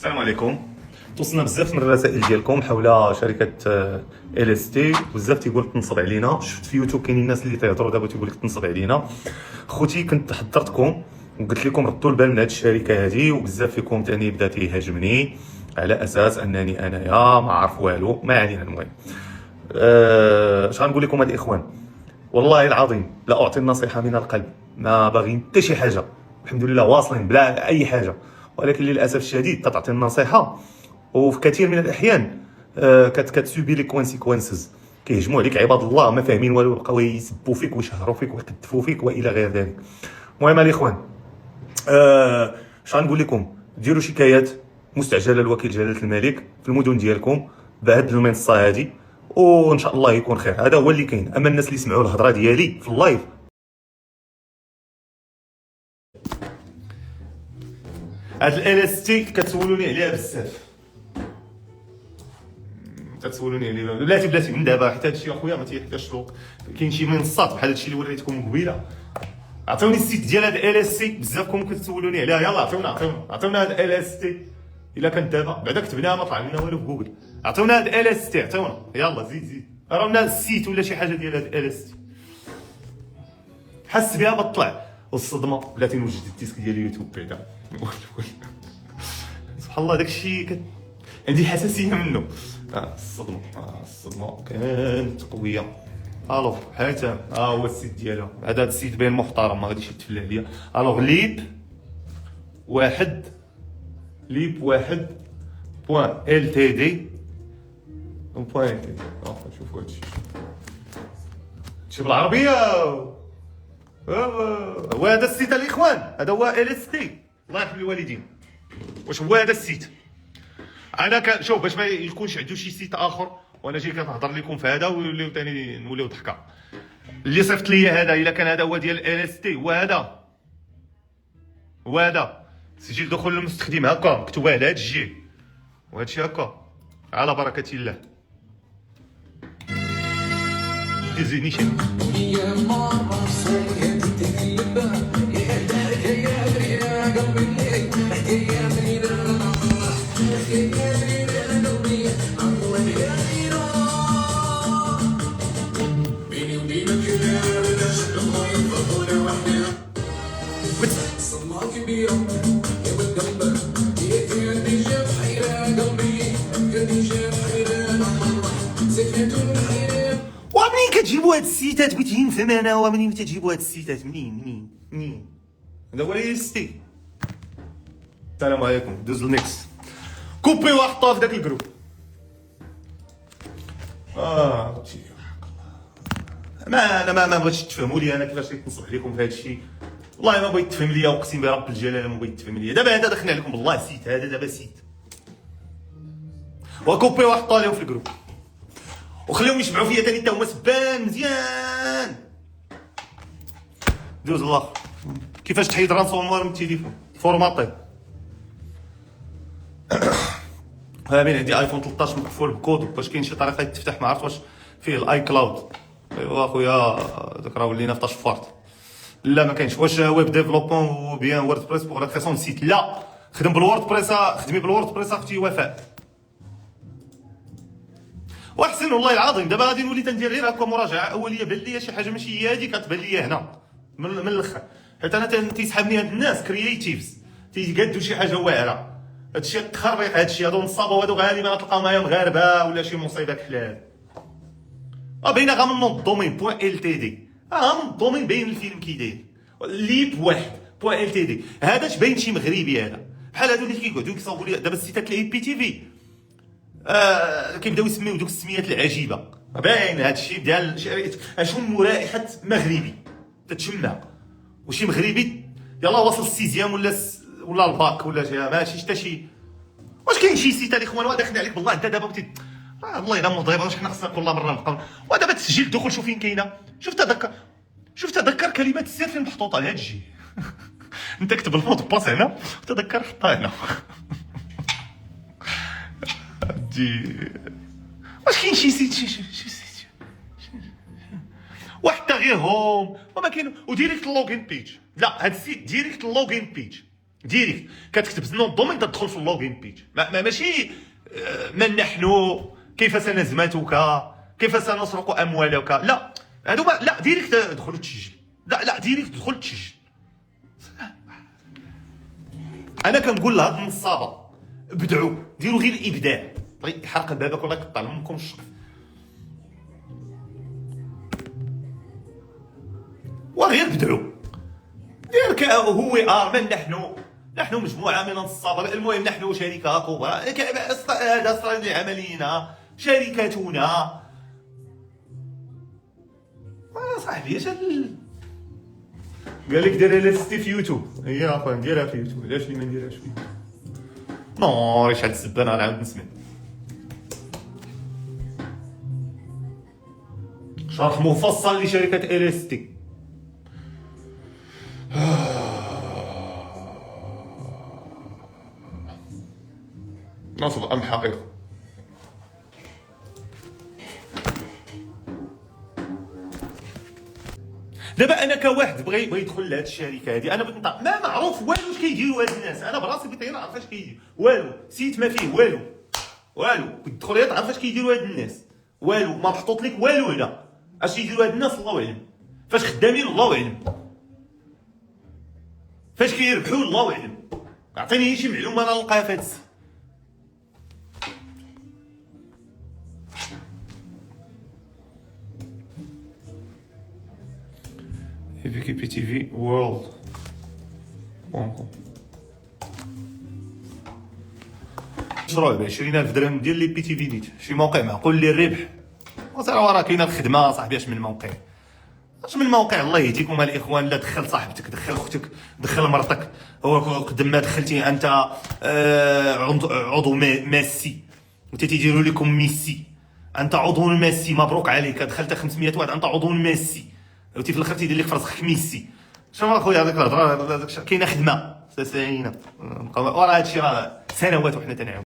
السلام عليكم. توصلنا بزاف من الرسائل ديالكم حول شركه ال اس تي، بزاف تيقول لك تنصب علينا. شفت في يوتيوب كاينين الناس اللي تيهضروا دابا تيقول لك تنصب علينا. خوتي كنت حضرتكم وقلت لكم ردوا البال من هذه الشركه هذه، وبزاف فيكم ثاني بدا تيهاجمني على اساس انني انايا ما عارف والو. ما علينا. المهم اش غنقول لكم الاخوان، والله العظيم لا اعطي النصيحه من القلب، ما باغيين حتى شي حاجه، الحمد لله واصلين بلا اي حاجه، ولكن للاسف الشديد تعطي النصيحه وفي كثير من الاحيان كتسوبي لي كونسيكونسز، كيهجموا عليك عباد الله ما فاهمين والو، بقاو يسبوا فيك ويشهروا فيك ويقذفوا فيك والى غير ذلك. المهم الاخوان، اش غنقول لكم، ديروا شكايات مستعجله لوكيل جلاله الملك في المدن ديالكم بهاد المنصه هذه، وان شاء الله يكون خير. هذا هو اللي كاين. اما الناس اللي سمعوا الهضره ديالي في اللايف، هاد ال اس تي كتسولوني عليها بزاف، كتسولوني عليه بلاتي من دابا، حيت هادشي اخويا ما تيحتاجش الوقت. كاين شي منصات بحال هادشي اللي وريتكم قبيله. عطيوني السيت ديال هاد ال اس تي، بزافكم كتسولوني عليها. يلاه عطيونا هاد ال اس تي. الا كانت دابا بعدا كتبناها ما طلع لنا والو في جوجل. عطيونا هاد ال اس تي، عطيونا يلاه زيد رانا السيت ولا شي حاجه ديال هاد ال اس تي، حس بها بطلع. والصدمه بلاتي نوجد الديسك ديال اليوتيوب بعدا. سبحان الله داكشي عندي حساسيه منه. الصدمه كانت قويه. الوغ حيتان هو السيت ديالها. هذا السيت باين محترم، ما غاديش يتفلى عليا. الوغ ليب واحد بوان ال تي دي بوان ال تي دي. شوفوا هادشي بالعربيه. وهذا السيت الاخوان، هذا هو ال اس تي. الله يرحم الوالدين. واش هو هذا السيت؟ انا شوف باش ما يكونش عنده شي سيت اخر وانا جاي كنهضر لكم في هذا ونوليو ثاني نوليو ضحكه. اللي صيفط لي هذا، الا كان هذا هو ديال ال اس تي، وهذا سجل دخول المستخدم هكا مكتوب على هذا الجي، وهذا الشيء هكا على بركه الله. ديزينيشن ومنين كتجيبوا هاد السيتات؟ بغيت نفهم انا، ومنين كتجيبوا هاد السيتات؟ منين؟ هذا هو الاستي. السلام عليكم. دوز النكس كوبي وحطوها في داك الجروب. ما بغيتش تفهموا لي انا كيفاش كنصب عليكم في هذا الشيء. والله ما بغيت تفهم ليا، اقسم برب الجلاله ما بغيت تفهم ليا. دابا هذا دخلنا عليكم بالله سيت، هذا دابا سيت، وكوبي وحطوها لهم في الجروب وخليهم يشبعوا فيا ثاني حتى هما سبان مزيان. دوز الله كيفاش تحيد رانسوموار من التليفون، فورماطي. امين. عندي ايفون 13 مقفول بكود، واش كاين شي طريقه تفتح؟ ما عرفت واش فيه الاي كلاود. ايوا اخويا داك راه ولينا في تشفرت. لا ما كاينش. واش ويب ديفلوبمون و بيان ووردبريس بوغ لا كرياسيون دو سيت؟ لا، خدم بالووردبريس، خدمي بالووردبريس اختي وفاء. واحسن والله العظيم. دابا غادي نولي تندير غير هكا مراجعه اوليه، بان ليا شي حاجه ماشي هي هذه كتبان ليا هنا من الاخر، حيت انا تيسحبني هاد الناس كرييتيفز تيقادوا شي حاجه واعره. هادشي التخربيق، هادشي هادو نصابوا، هادو غالبا غتلقاو معايا مغاربه ولا شي مصيبه كحلال. باينه غا من الدومين بوان ال تي دي، من الدومين باين الفيلم كي داير. ليب واحد بوان ال تي دي، هذا تبين شي مغربي هذا، بحال هادو اللي كيقعدوا كيصاوبوا لي دابا السيتات الاي بي تي في. كيبداو يسميو دوك السميات العجيبه. باين هادشي ديال اشم رائحه مغربي تتشمها، وشي مغربي يلاه واصل السيزيام ولا الباك ولا شي، ماشي حتى شي. واش كاين شي سيت الاخوان؟ وداخل عليك بالله انت دابا بغيتي الله يلا مضيبه. واش حنا خصنا كل مره نبقاو ودابا تسجيل الدخول؟ شوف فين كاينه. شوف تذكر كلمات السر فين محطوطه هاد الجي. انت كتب الموت باس هنا وتذكر حطها هنا. واش كاين شي سيت وحتى غير هوم وما كاين وديريكت اللوغين بيج؟ لا، هاد السيت ديريكت اللوغين بيج ديريكت كتكتب نو دومين تدخل في اللوغين بيج، ماشي من نحن، كيف سنزمتك، كيف سنسرق اموالك، لا هادو لا ديريكت دخلوا تسجل، لا ديريكت دخل تسجل. انا كنقول لهاد النصابه بدعوا ديروا غير الابداع، طيب حرق بابك والله يقطع لكم الشرف، وغير بدعوا ديرك هو من نحن مجموعه من النصابه، المهم نحن شركه كبرى، هذا اسرار لعملنا، شركتنا. صاحبي اش قال لك ديرها لاستي في يوتيوب، هي اخويا نديرها في يوتيوب، علاش ما نديرهاش في يوتيوب؟ نو شحال الزبان انا عاود نسمع شرح مفصل لشركه الستي. نصب ام حقيقه. دابا انا كواحد بغى يدخل لهاد الشركه هادي، انا بغيت نطلع ما معروف والو اش كيديروا هاد الناس، انا براسي بغيت غير نعرف اش كيدير، والو سيت ما فيه والو كنت تدخل غير تعرف اش كيديروا هاد الناس، والو ما محطوط لك والو هنا، اش كيديروا هاد الناس الله اعلم، فاش خدامين الله اعلم، فاش كيربحوا الله اعلم. عطيني شي معلومه انا نلقاها في هاد السيت. في بي تي في وورلد مشروع ب 20,000 درهم ديال لي بي تي في نيت، شي موقع معقول لي الربح، وصراحه راه كاينه الخدمه صاحبي. اش من موقع، الله يهديكم الاخوان، لا دخل صاحبتك، دخل اختك، دخل مرتك، هو قد ما دخلتي انت عضو ماسي وانت تيديروا لكم ميسي، انت عضو ماسي مبروك عليك، دخلت 500 واحد انت عضو ماسي، وتي في الاخر تيدير لك في راسك ميسي. شنو اخويا هذيك الهضره، كاينه خدمه ساسعينه، وراه هادشي راه سنوات وحنا تنعاود.